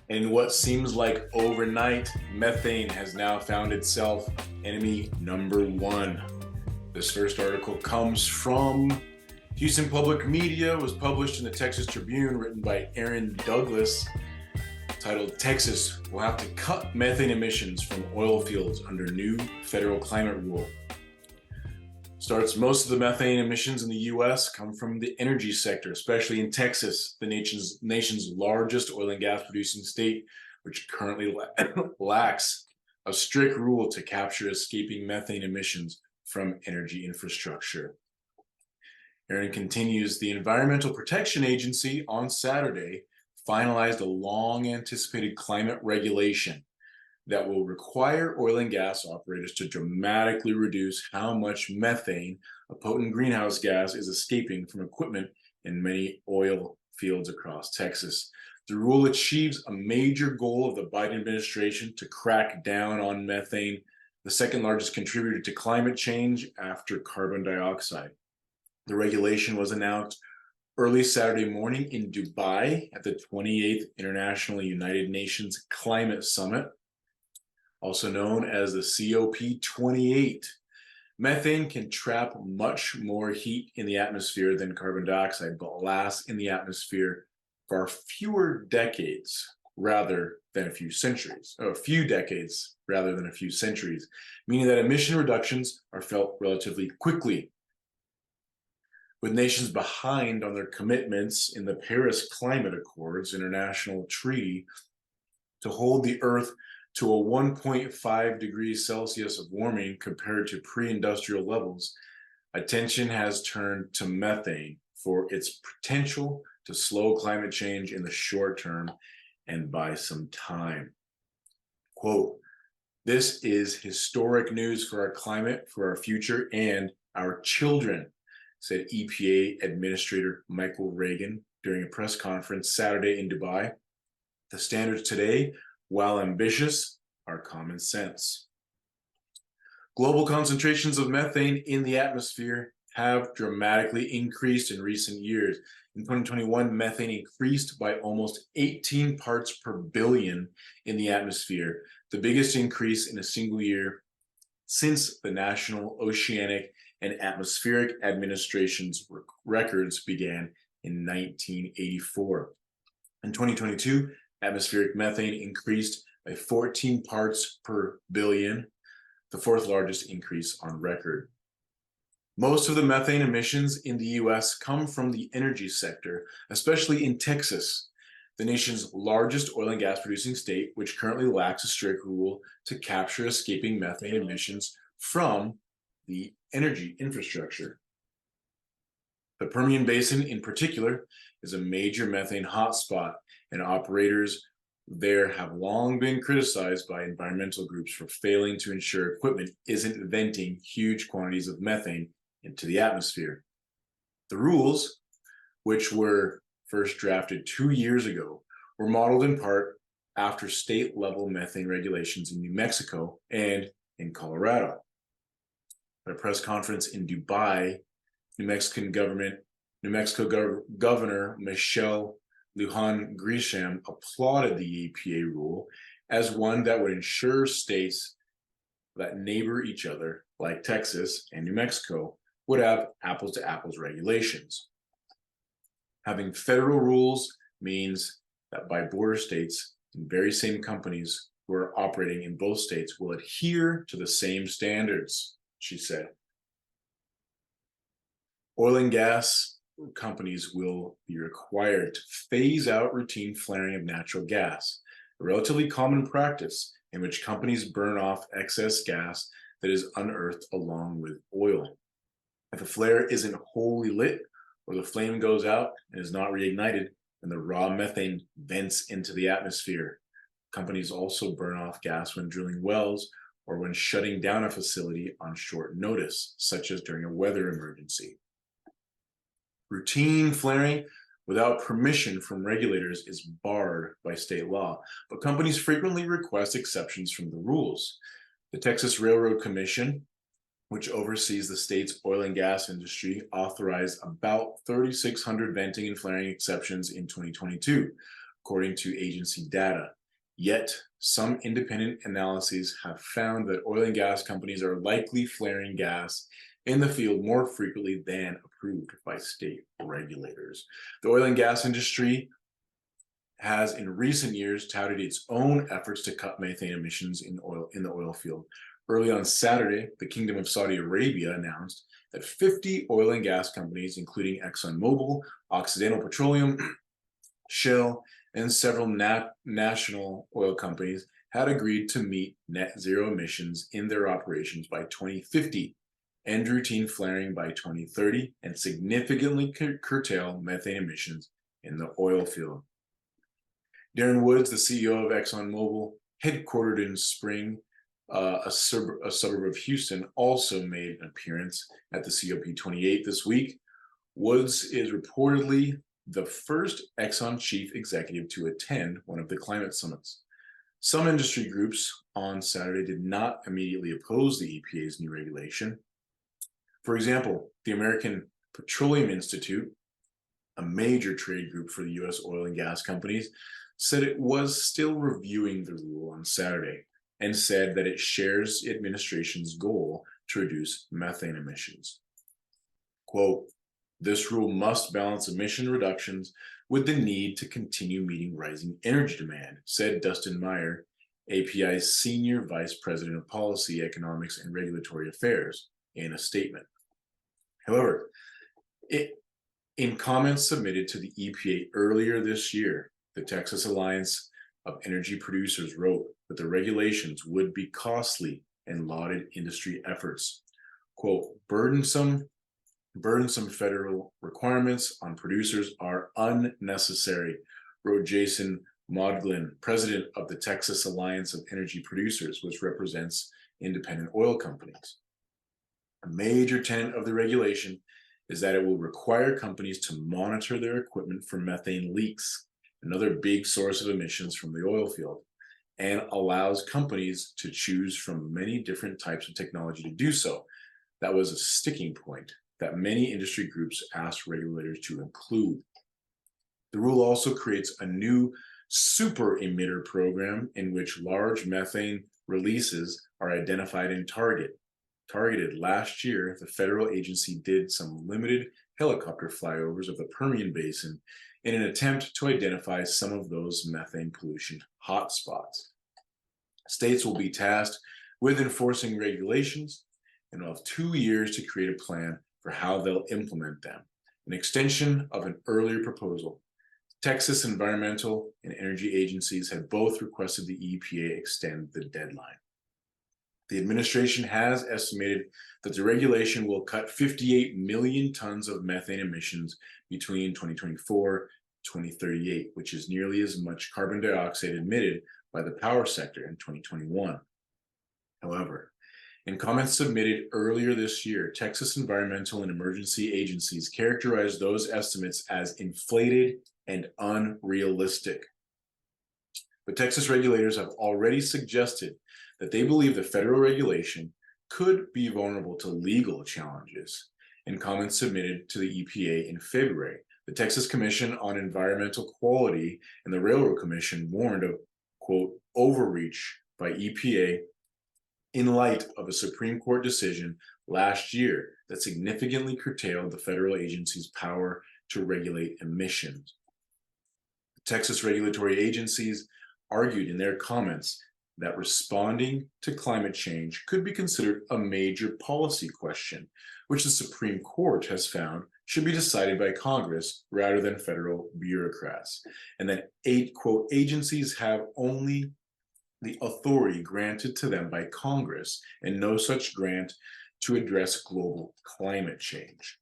In what seems like overnight, methane has now found itself enemy number one. This first article comes from Houston Public Media, was published in the Texas Tribune, written by Aaron Douglas, titled "Texas Will Have to Cut Methane Emissions from Oil Fields Under New Federal Climate Rule." Starts most of the methane emissions in the U.S. come from the energy sector, especially in Texas, the nation's largest oil and gas producing state, which currently lacks a strict rule to capture escaping methane emissions from energy infrastructure. Aaron continues, the Environmental Protection Agency on Saturday finalized a long-anticipated climate regulation that will require oil and gas operators to dramatically reduce how much methane, a potent greenhouse gas, is escaping from equipment in many oil fields across Texas. The rule achieves a major goal of the Biden administration to crack down on methane, the second largest contributor to climate change after carbon dioxide. The regulation was announced early Saturday morning in Dubai at the 28th International United Nations Climate Summit, also known as the COP28. Methane can trap much more heat in the atmosphere than carbon dioxide, but lasts in the atmosphere for fewer decades rather than a few centuries, or a few decades rather than a few centuries, meaning that emission reductions are felt relatively quickly. With nations behind on their commitments in the Paris Climate Accords international treaty to hold the Earth to a 1.5 degrees Celsius of warming compared to pre-industrial levels, attention has turned to methane for its potential to slow climate change in the short term and by some time. Quote, "This is historic news for our climate, for our future, and our children," said EPA Administrator Michael Regan during a press conference Saturday in Dubai. The standards today, while ambitious, are common sense. Global concentrations of methane in the atmosphere have dramatically increased in recent years. In 2021, methane increased by almost 18 parts per billion in the atmosphere, the biggest increase in a single year since the National Oceanic and Atmospheric Administration's records began in 1984. In 2022, atmospheric methane increased by 14 parts per billion, the fourth largest increase on record. Most of the methane emissions in the U.S. come from the energy sector, especially in Texas, the nation's largest oil and gas producing state, which currently lacks a strict rule to capture escaping methane emissions from the energy infrastructure. The Permian Basin, in particular, is a major methane hotspot, and operators there have long been criticized by environmental groups for failing to ensure equipment isn't venting huge quantities of methane into the atmosphere. The rules, which were first drafted 2 years ago, were modeled in part after state-level methane regulations in New Mexico and in Colorado. At a press conference in Dubai, New Mexico Governor Michelle Lujan Grisham applauded the EPA rule as one that would ensure states that neighbor each other, like Texas and New Mexico, would have apples-to-apples regulations. Having federal rules means that by border states, the very same companies who are operating in both states will adhere to the same standards, she said. Oil and gas companies will be required to phase out routine flaring of natural gas, a relatively common practice in which companies burn off excess gas that is unearthed along with oil. If a flare isn't wholly lit or the flame goes out and is not reignited, then the raw methane vents into the atmosphere. Companies also burn off gas when drilling wells or when shutting down a facility on short notice, such as during a weather emergency. Routine flaring without permission from regulators is barred by state law, but companies frequently request exceptions from the rules. The Texas Railroad Commission, which oversees the state's oil and gas industry, authorized about 3,600 venting and flaring exceptions in 2022, according to agency data. Yet, some independent analyses have found that oil and gas companies are likely flaring gas in the field more frequently than approved by state regulators. The oil and gas industry has in recent years touted its own efforts to cut methane emissions in the oil field. Early on Saturday, the Kingdom of Saudi Arabia announced that 50 oil and gas companies, including ExxonMobil, Occidental Petroleum, Shell, and several national oil companies, had agreed to meet net zero emissions in their operations by 2050, end routine flaring by 2030, and significantly curtail methane emissions in the oil field. Darren Woods, the CEO of ExxonMobil, headquartered in Spring, a suburb of Houston, also made an appearance at the COP28 this week. Woods is reportedly the first Exxon chief executive to attend one of the climate summits. Some industry groups on Saturday did not immediately oppose the EPA's new regulation. For example, the American Petroleum Institute, a major trade group for the U.S. oil and gas companies, said it was still reviewing the rule on Saturday and said that it shares the administration's goal to reduce methane emissions. Quote, "This rule must balance emission reductions with the need to continue meeting rising energy demand," said Dustin Meyer, API's Senior Vice President of Policy, Economics, and Regulatory Affairs, in a statement. However, in comments submitted to the EPA earlier this year, the Texas Alliance of Energy Producers wrote that the regulations would be costly and lauded industry efforts. Quote, burdensome federal requirements on producers are unnecessary, wrote Jason Maudlin, president of the Texas Alliance of Energy Producers, which represents independent oil companies. A major tenet of the regulation is that it will require companies to monitor their equipment for methane leaks, another big source of emissions from the oil field, and allows companies to choose from many different types of technology to do so. That was a sticking point that many industry groups asked regulators to include. The rule also creates a new super emitter program in which large methane releases are identified and targeted. Last year, the federal agency did some limited helicopter flyovers of the Permian Basin in an attempt to identify some of those methane pollution hotspots. States will be tasked with enforcing regulations and will have 2 years to create a plan for how they'll implement them, an extension of an earlier proposal. Texas environmental and energy agencies have both requested the EPA extend the deadline. The administration has estimated that the regulation will cut 58 million tons of methane emissions between 2024 and 2038, which is nearly as much carbon dioxide emitted by the power sector in 2021. However, in comments submitted earlier this year, Texas environmental and emergency agencies characterized those estimates as inflated and unrealistic. But Texas regulators have already suggested that they believe the federal regulation could be vulnerable to legal challenges. In comments submitted to the EPA in February, the Texas Commission on Environmental Quality and the Railroad Commission warned of, quote, overreach by EPA in light of a Supreme Court decision last year that significantly curtailed the federal agency's power to regulate emissions. Texas regulatory agencies argued in their comments that responding to climate change could be considered a major policy question, which the Supreme Court has found should be decided by Congress rather than federal bureaucrats, and that quote, agencies have only the authority granted to them by Congress and no such grant to address global climate change.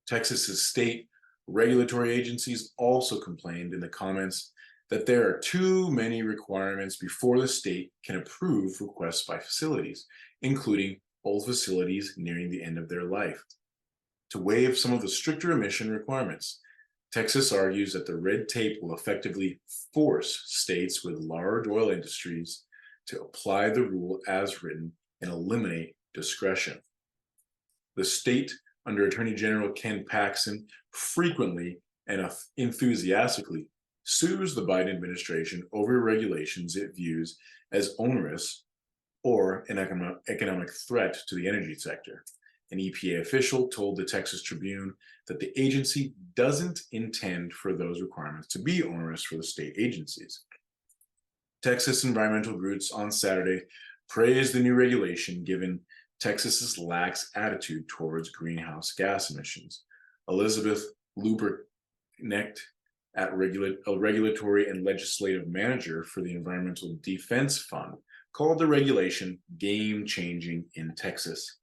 Texas's state regulatory agencies also complained in the comments that there are too many requirements before the state can approve requests by facilities, including old facilities nearing the end of their life. To waive some of the stricter emission requirements, Texas argues that the red tape will effectively force states with large oil industries to apply the rule as written and eliminate discretion. The state, under Attorney General Ken Paxton, frequently and enthusiastically sues the Biden administration over regulations it views as onerous or an economic threat to the energy sector. An EPA official told the Texas Tribune that the agency doesn't intend for those requirements to be onerous for the state agencies. Texas environmental groups on Saturday praised the new regulation given Texas's lax attitude towards greenhouse gas emissions. Elizabeth Luberknecht, a regulatory and legislative manager for the Environmental Defense Fund, called the regulation game-changing in Texas.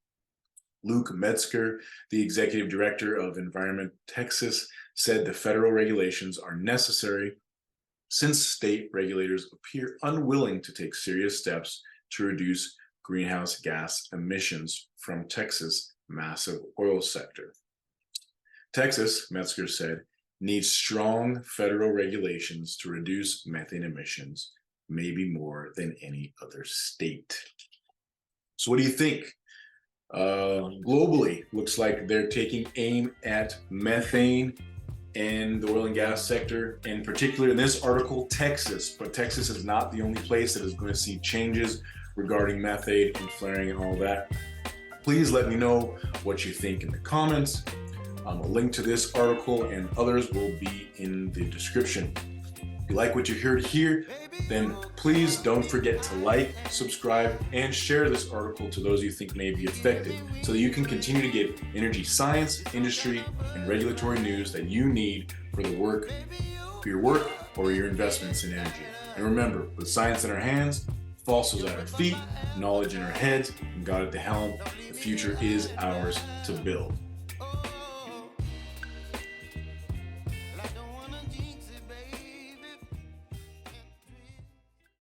Luke Metzger, the executive director of Environment Texas, said the federal regulations are necessary since state regulators appear unwilling to take serious steps to reduce greenhouse gas emissions from Texas' massive oil sector. Texas, Metzger said, needs strong federal regulations to reduce methane emissions, maybe more than any other state. So what do you think? Globally, looks like they're taking aim at methane and the oil and gas sector, in particular in this article, Texas. But Texas is not the only place that is going to see changes regarding methane and flaring and all that. Please let me know what you think in the comments. A link to this article and others will be in the description. If you like what you heard here, then please don't forget to like, subscribe, and share this article to those you think may be affected so that you can continue to get energy science, industry, and regulatory news that you need for your work or your investments in energy. And remember, with science in our hands, fossils at our feet, knowledge in our heads, and God at the helm, the future is ours to build.